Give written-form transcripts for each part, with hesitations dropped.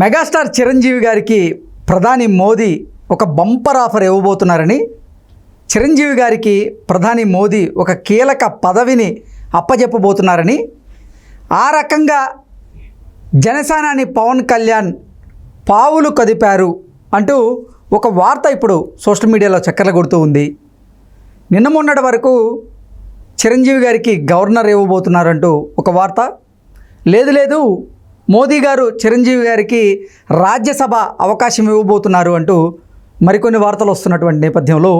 Megastar Chiranjeevi గారికి ప్రధాని మోదీ ఒక బంపర్ ఆఫర్ ఇవ్వబోతున్నారని, చిరంజీవి గారికి ప్రధాని మోదీ ఒక కీలక పదవిని అప్పజెప్పబోతున్నారని, ఆ రకంగా జనసేనాని పవన్ కళ్యాణ్ పావులు కదిపారు అంటూ ఒక వార్త ఇప్పుడు సోషల్ మీడియాలో చక్కర్లు కొడుతూ ఉంది. నిన్న మొన్నటి వరకు చిరంజీవి గారికి గవర్నర్ ఇవ్వబోతున్నారంటూ ఒక వార్త, లేదు మోదీ గారు చిరంజీవి గారికి రాజ్యసభ అవకాశం ఇవ్వబోతున్నారు అంటూ మరికొన్ని వార్తలు వస్తున్నటువంటి నేపథ్యంలో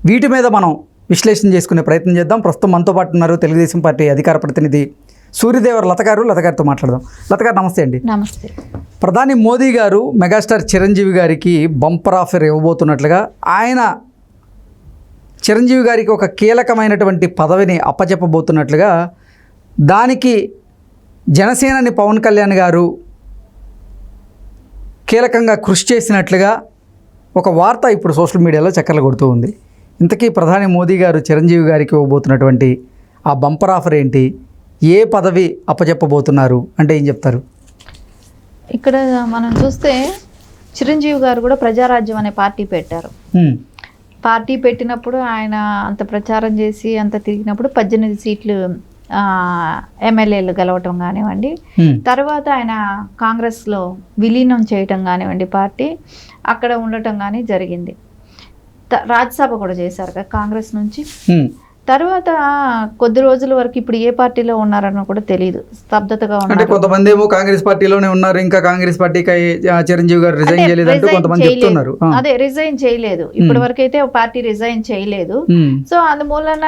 వీటి మీద మనం విశ్లేషణ చేసుకునే ప్రయత్నం చేద్దాం. ప్రస్తుతం మనతో పాటు ఉన్నారు తెలుగుదేశం పార్టీ అధికార ప్రతినిధి సూర్యదేవర్ లత గారితో మాట్లాడదాం. లత గారు నమస్తే అండి. నమస్తే. ప్రధాని మోదీ గారు మెగాస్టార్ చిరంజీవి గారికి బంపర్ ఆఫర్ ఇవ్వబోతున్నట్లుగా, ఆయన చిరంజీవి గారికి ఒక కీలకమైనటువంటి పదవిని అప్పచెప్పబోతున్నట్లుగా, దానికి జనసేనాని పవన్ కళ్యాణ్ గారు కీలకంగా కృషి చేసినట్లుగా ఒక వార్త ఇప్పుడు సోషల్ మీడియాలో చక్కర్లు కొడుతూ ఉంది. ఇంతకీ ప్రధాని మోదీ గారు చిరంజీవి గారికి ఇవ్వబోతున్నటువంటి ఆ బంపర్ ఆఫర్ ఏంటి, ఏ పదవి అప్పచెప్పబోతున్నారు అంటే ఏం చెప్తారు? ఇక్కడ మనం చూస్తే చిరంజీవి గారు కూడా ప్రజారాజ్యం అనే పార్టీ పెట్టారు. పార్టీ పెట్టినప్పుడు ఆయన అంత ప్రచారం చేసి అంత తిరిగినప్పుడు 18 సీట్లు ఎమ్మెల్యేలు గెలవటం కానివ్వండి, తర్వాత ఆయన కాంగ్రెస్లో విలీనం చేయటం కానివ్వండి, పార్టీ అక్కడ ఉండటం కానీ జరిగింది. రాజ్యసభ కూడా చేశారు కదా కాంగ్రెస్ నుంచి. తర్వాత కొద్ది రోజుల వరకు ఇప్పుడు ఏ పార్టీలో ఉన్నారని కూడా తెలియదు, స్తబ్దతగా ఉన్నారు. కొంతమంది ఏమో కాంగ్రెస్ పార్టీలోనే ఉన్నారు, ఇంకా కాంగ్రెస్ పార్టీకి చిరంజీవి గారు రిజైన్ చేయలేదు కొంతమంది చెప్తున్నారు. అదే రిజైన్ చేయలేదు, ఇప్పటి వరకు అయితే పార్టీ రిజైన్ చేయలేదు. సో అందుమూలన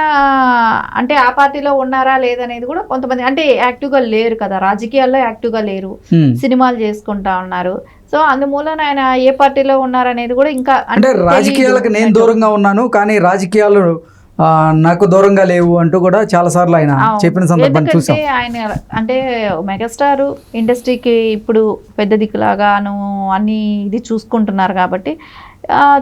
అంటే ఆ పార్టీలో ఉన్నారా లేదనేది కూడా కొంతమంది, అంటే యాక్టివ్ గా లేరు కదా, రాజకీయాల్లో యాక్టివ్ గా లేరు, సినిమాలు చేసుకుంటా ఉన్నారు. సో అందుమూలన ఆయన ఏ పార్టీలో ఉన్నారనేది కూడా ఇంకా, అంటే రాజకీయాలకు నేను దూరంగా ఉన్నాను కానీ రాజకీయాలు నాకు దూరంగా లేవు అంటూ కూడా చాలా సార్లు ఆయన చెప్పిన సందర్భం చూసాం. ఆయన అంటే మెగాస్టార్ ఇండస్ట్రీకి ఇప్పుడు పెద్ద దిక్కులాగాను అన్ని ఇది చూసుకుంటున్నారు కాబట్టి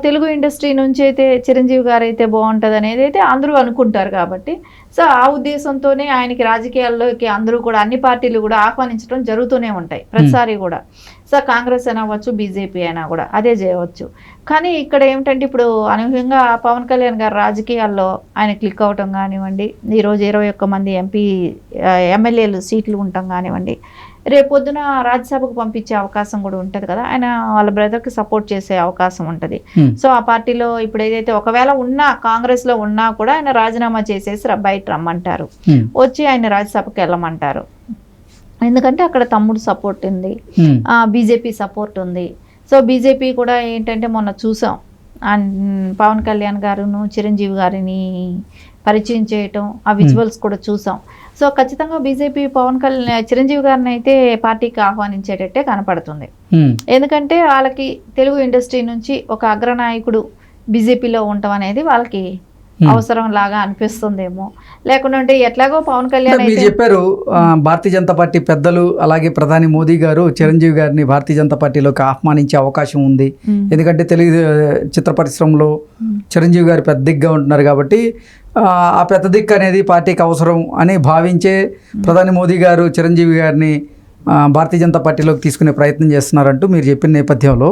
తెలుగు ఇండస్ట్రీ నుంచి అయితే చిరంజీవి గారు అయితే బాగుంటుంది అనేది అయితే అందరూ అనుకుంటారు కాబట్టి, సో ఆ ఉద్దేశంతోనే ఆయనకి రాజకీయాల్లోకి అందరూ కూడా అన్ని పార్టీలు కూడా ఆహ్వానించడం జరుగుతూనే ఉంటాయి ప్రతిసారి కూడా. సో కాంగ్రెస్ అయినా అవ్వచ్చు, బీజేపీ అయినా కూడా అదే చేయవచ్చు. కానీ ఇక్కడ ఏమిటంటే ఇప్పుడు అనూహ్యంగా పవన్ కళ్యాణ్ గారు రాజకీయాల్లో ఆయన క్లిక్ అవటం కానివ్వండి, ఈరోజు 21 మంది ఎమ్మెల్యేలు సీట్లు ఉండటం కానివ్వండి, రేపొద్దున రాజ్యసభకు పంపించే అవకాశం కూడా ఉంటుంది కదా, ఆయన వాళ్ళ బ్రదర్కి సపోర్ట్ చేసే అవకాశం ఉంటుంది. సో ఆ పార్టీలో ఇప్పుడు ఏదైతే ఒకవేళ ఉన్నా కాంగ్రెస్లో ఉన్నా కూడా ఆయన రాజీనామా చేసేసి బయట రమ్మంటారు, వచ్చి ఆయన రాజ్యసభకు వెళ్ళమంటారు. ఎందుకంటే అక్కడ తమ్ముడు సపోర్ట్ ఉంది, బీజేపీ సపోర్ట్ ఉంది. సో బీజేపీ కూడా ఏంటంటే మొన్న చూసాం పవన్ కళ్యాణ్ గారును చిరంజీవి గారిని పరిచయం చేయటం, ఆ విజువల్స్ కూడా చూసాం. సో ఖచ్చితంగా బీజేపీ పవన్ కళ్యాణ్ చిరంజీవి గారిని అయితే పార్టీకి ఆహ్వానించేటట్టే కనపడుతుంది. ఎందుకంటే వాళ్ళకి తెలుగు ఇండస్ట్రీ నుంచి ఒక అగ్రనాయకుడు బీజేపీలో ఉండటం అనేది వాళ్ళకి అవసరం లాగా అనిపిస్తుందేమో. లేకుంటే ఎట్లాగో పవన్ కళ్యాణ్ మీరు చెప్పారు, భారతీయ జనతా పార్టీ పెద్దలు అలాగే ప్రధాని మోదీ గారు చిరంజీవి గారిని భారతీయ జనతా పార్టీలోకి ఆహ్వానించే అవకాశం ఉంది. ఎందుకంటే తెలుగు చిత్ర పరిశ్రమలో చిరంజీవి గారు పెద్ద దిగ్గా ఉంటున్నారు కాబట్టి ఆ పెద్ద దిక్కు అనేది పార్టీకి అవసరం అని భావించే ప్రధాని మోదీ గారు చిరంజీవి గారిని భారతీయ జనతా పార్టీలోకి తీసుకునే ప్రయత్నం చేస్తున్నారంటూ మీరు చెప్పిన నేపథ్యంలో,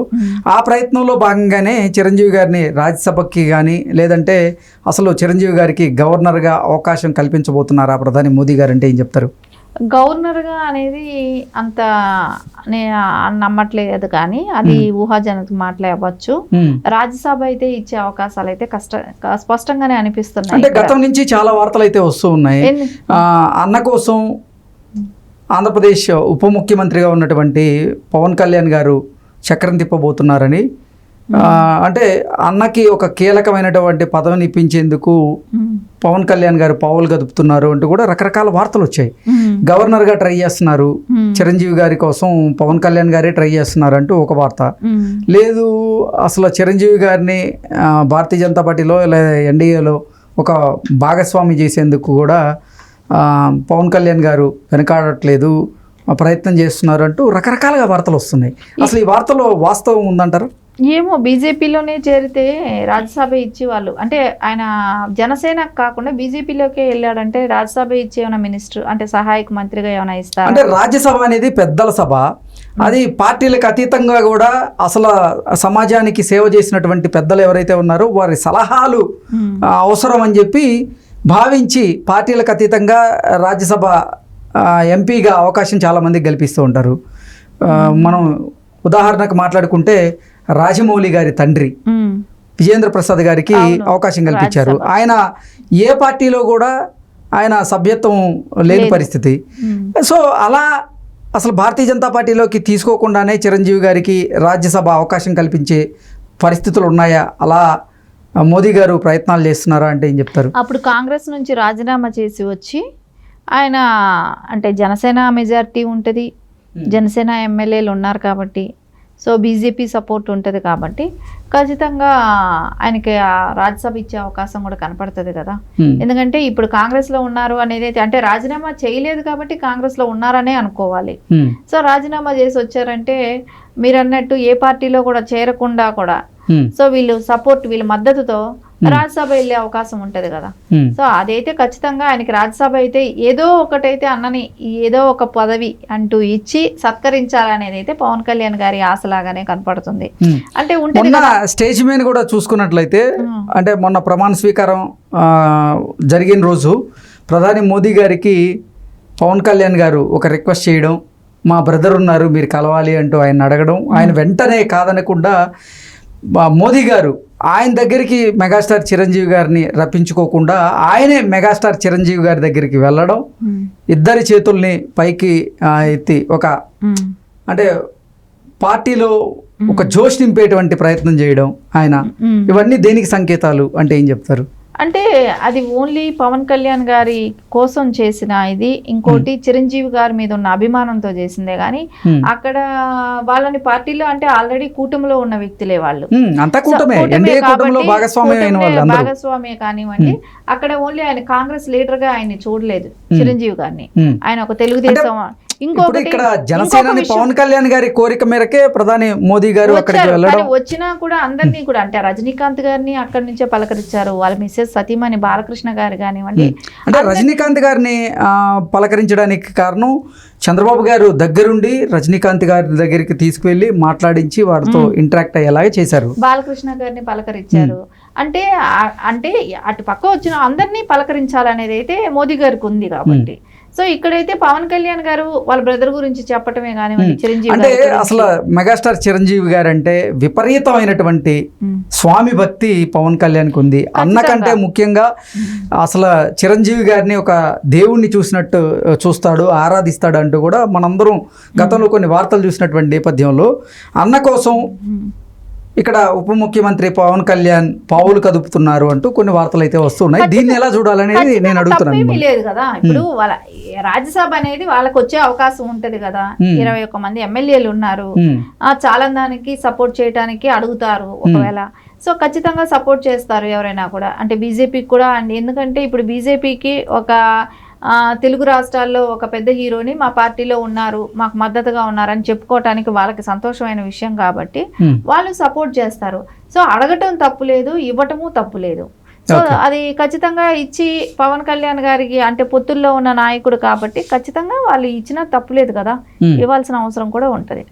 ఆ ప్రయత్నంలో భాగంగానే చిరంజీవి గారిని రాజ్యసభకి కానీ లేదంటే అసలు చిరంజీవి గారికి గవర్నర్గా అవకాశం కల్పించబోతున్నారా ప్రధాని మోదీ గారు అంటే ఏం చెప్తారు? గవర్నర్గా అనేది అంత నమ్మట్లేదు కానీ అది ఊహాజనక మాటలే అవ్వచ్చు. రాజ్యసభ అయితే ఇచ్చే అవకాశాలు అయితే స్పష్టంగానే అనిపిస్తున్నాయి. అంటే గతం నుంచి చాలా వార్తలు అయితే వస్తూ ఉన్నాయి. అన్న కోసం ఆంధ్రప్రదేశ్ ఉప ముఖ్యమంత్రిగా ఉన్నటువంటి పవన్ కళ్యాణ్ గారు చక్రం తిప్పబోతున్నారని, అంటే అన్నకి ఒక కీలకమైనటువంటి పదవిని ఇప్పించేందుకు పవన్ కళ్యాణ్ గారు పావులు గదుపుతున్నారు అంటూ కూడా రకరకాల వార్తలు వచ్చాయి. గవర్నర్గా ట్రై చేస్తున్నారు, చిరంజీవి గారి కోసం పవన్ కళ్యాణ్ గారే ట్రై చేస్తున్నారు అంటూ ఒక వార్త. లేదు అసలు చిరంజీవి గారిని భారతీయ జనతా పార్టీలో లేదా ఎన్డీఏలో ఒక భాగస్వామి చేసేందుకు కూడా పవన్ కళ్యాణ్ గారు వెనకాడట్లేదు, ప్రయత్నం చేస్తున్నారు అంటూ రకరకాలుగా వార్తలు వస్తున్నాయి. అసలు ఈ వార్తలో వాస్తవం ఉందంటారు? ఏమో, బీజేపీలోనే చేరితే రాజ్యసభ ఇచ్చి వాళ్ళు, అంటే ఆయన జనసేన కాకుండా బీజేపీలోకే వెళ్ళాడంటే రాజ్యసభ ఇచ్చి ఏమైనా మినిస్టర్ అంటే సహాయక మంత్రిగా ఏమైనా ఇస్తారు? అంటే రాజ్యసభ అనేది పెద్దల సభ, అది పార్టీలకు అతీతంగా కూడా అసలు సమాజానికి సేవ చేసినటువంటి పెద్దలు ఎవరైతే ఉన్నారో వారి సలహాలు అవసరం అని చెప్పి భావించి పార్టీలకు అతీతంగా రాజ్యసభ ఎంపీగా అవకాశం చాలామందికి కల్పిస్తూ ఉంటారు. మనం ఉదాహరణకు మాట్లాడుకుంటే రాజమౌళి గారి తండ్రి విజేంద్ర ప్రసాద్ గారికి అవకాశం కల్పించారు. ఆయన ఏ పార్టీలో కూడా ఆయన సభ్యత్వం లేని పరిస్థితి. సో అలా అసలు భారతీయ జనతా పార్టీలోకి తీసుకోకుండానే చిరంజీవి గారికి రాజ్యసభ అవకాశం కల్పించే పరిస్థితులు ఉన్నాయా? అలా మోదీ గారు ప్రయత్నాలు చేస్తున్నారా అంటే ఏం చెప్తారు? అప్పుడు కాంగ్రెస్ నుంచి రాజీనామా చేసి వచ్చి ఆయన అంటే జనసేన మెజారిటీ ఉంటుంది, జనసేన ఎమ్మెల్యేలు ఉన్నారు కాబట్టి, సో బీజేపీ సపోర్ట్ ఉంటుంది కాబట్టి ఖచ్చితంగా ఆయనకి రాజ్యసభ ఇచ్చే అవకాశం కూడా కనపడుతుంది కదా. ఎందుకంటే ఇప్పుడు కాంగ్రెస్లో ఉన్నారు అనేది అంటే రాజీనామా చేయలేదు కాబట్టి కాంగ్రెస్లో ఉన్నారనే అనుకోవాలి. సో రాజీనామా చేసి వచ్చారంటే మీరు అన్నట్టు ఏ పార్టీలో కూడా చేరకుండా కూడా సో వీళ్ళ మద్దతుతో రాజ్యసభ వెళ్ళే అవకాశం ఉంటది కదా. సో అదైతే ఖచ్చితంగా ఆయనకి రాజ్యసభ అయితే ఏదో ఒకటైతే అన్నని ఏదో ఒక పదవి అంటూ ఇచ్చి సత్కరించాలనేది అయితే పవన్ కళ్యాణ్ గారి ఆశలాగానే కనపడుతుంది. అంటే మొన్న స్టేజ్ మీద కూడా చూసుకున్నట్లయితే అంటే మొన్న ప్రమాణ స్వీకారం జరిగిన రోజు ప్రధాని మోదీ గారికి పవన్ కళ్యాణ్ గారు ఒక రిక్వెస్ట్ చేయడం, మా బ్రదర్ ఉన్నారు మీరు కలవాలి అంటూ ఆయన అడగడం, ఆయన వెంటనే కాదనకుండా మోదీ గారు ఆయన దగ్గరికి మెగాస్టార్ చిరంజీవి గారిని రప్పించుకోకుండా ఆయనే మెగాస్టార్ చిరంజీవి గారి దగ్గరికి వెళ్ళడం, ఇద్దరి చేతుల్ని పైకి ఎత్తి ఒక అంటే పార్టీలో ఒక జోష్ నింపేటువంటి ప్రయత్నం చేయడం ఆయన, ఇవన్నీ దేనికి సంకేతాలు అంటే ఏం చెప్తారు? అంటే అది ఓన్లీ పవన్ కళ్యాణ్ గారి కోసం చేసిన ఇది, ఇంకోటి చిరంజీవి గారి మీద ఉన్న అభిమానంతో చేసిందే గానీ అక్కడ వాళ్ళని పార్టీలో అంటే ఆల్రెడీ కూటమిలో ఉన్న వ్యక్తులే వాళ్ళు, భాగస్వామ్య కానివ్వండి. అక్కడ ఓన్లీ ఆయన కాంగ్రెస్ లీడర్ గా ఆయన చూడలేదు చిరంజీవి గారిని, ఆయన ఒక తెలుగుదేశం. ఇక్కడ జనసేన పవన్ కళ్యాణ్ గారి కోరిక మేరకే ప్రధాని మోదీ గారు అక్కడికి వెళ్ళడం, వచ్చినా కూడా అందరినీ కూడా అంటే రజనీకాంత్ గారిని అక్కడి నుంచే పలకరించారు, వాళ్ళ మిస్సెస్ సతీమణి బాలకృష్ణ గారు కానివ్వండి. అంటే రజనీకాంత్ గారిని పలకరించడానికి కారణం చంద్రబాబు గారు దగ్గరుండి రజనీకాంత్ గారి దగ్గరికి తీసుకువెళ్ళి మాట్లాడించి వారితో ఇంటరాక్ట్ అయ్యేలాగా చేశారు. బాలకృష్ణ గారిని పలకరించారు. అంటే అంటే అటు పక్క వచ్చిన అందరినీ పలకరించాలనేది అయితే మోదీ గారికి ఉంది కాబట్టి. సో ఇక్కడైతే పవన్ కళ్యాణ్ గారు వాళ్ళ బ్రదర్ గురించి చెప్పటమే కానివ్వండి, చిరంజీవి అంటే అసలు మెగాస్టార్ చిరంజీవి గారు అంటే విపరీతమైనటువంటి స్వామి భక్తి పవన్ కళ్యాణ్కి ఉంది. అన్నకంటే ముఖ్యంగా అసలు చిరంజీవి గారిని ఒక దేవుణ్ణి చూసినట్టు చూస్తాడు, ఆరాధిస్తాడు అంటూ కూడా మనందరం గతంలో కొన్ని వార్తలు చూసినటువంటి నేపథ్యంలో అన్న కోసం ఇక్కడ ఉప ముఖ్యమంత్రి పవన్ కళ్యాణ్ పావులు కదుపుతున్నారు అంటూ కొన్ని వార్తలు అయితే వస్తున్నాయి. దీన్ని ఎలా చూడాలనేది నేను అడుగుతున్నాను. లేదు కదా, ఇప్పుడు వాళ్ళ రాజ్యసభ అనేది వాళ్ళకి వచ్చే అవకాశం ఉంటది కదా. 21 మంది ఎమ్మెల్యేలు ఉన్నారు, చాలా దానికి సపోర్ట్ చేయడానికి అడుగుతారు ఒకవేళ. సో ఖచ్చితంగా సపోర్ట్ చేస్తారు ఎవరైనా కూడా, అంటే బీజేపీకి కూడా. అండ్ ఎందుకంటే ఇప్పుడు బీజేపీకి ఒక తెలుగు రాష్ట్రాల్లో ఒక పెద్ద హీరోని మా పార్టీలో ఉన్నారు, మాకు మద్దతుగా ఉన్నారని చెప్పుకోవటానికి వాళ్ళకి సంతోషమైన విషయం కాబట్టి వాళ్ళు సపోర్ట్ చేస్తారు. సో అడగటం తప్పులేదు, ఇవ్వటము తప్పులేదు. సో అది ఖచ్చితంగా ఇచ్చి పవన్ కళ్యాణ్ గారికి అంటే పొత్తుల్లో ఉన్న నాయకుడు కాబట్టి ఖచ్చితంగా వాళ్ళు ఇచ్చినా తప్పులేదు కదా, ఇవ్వాల్సిన అవసరం కూడా ఉంటుంది.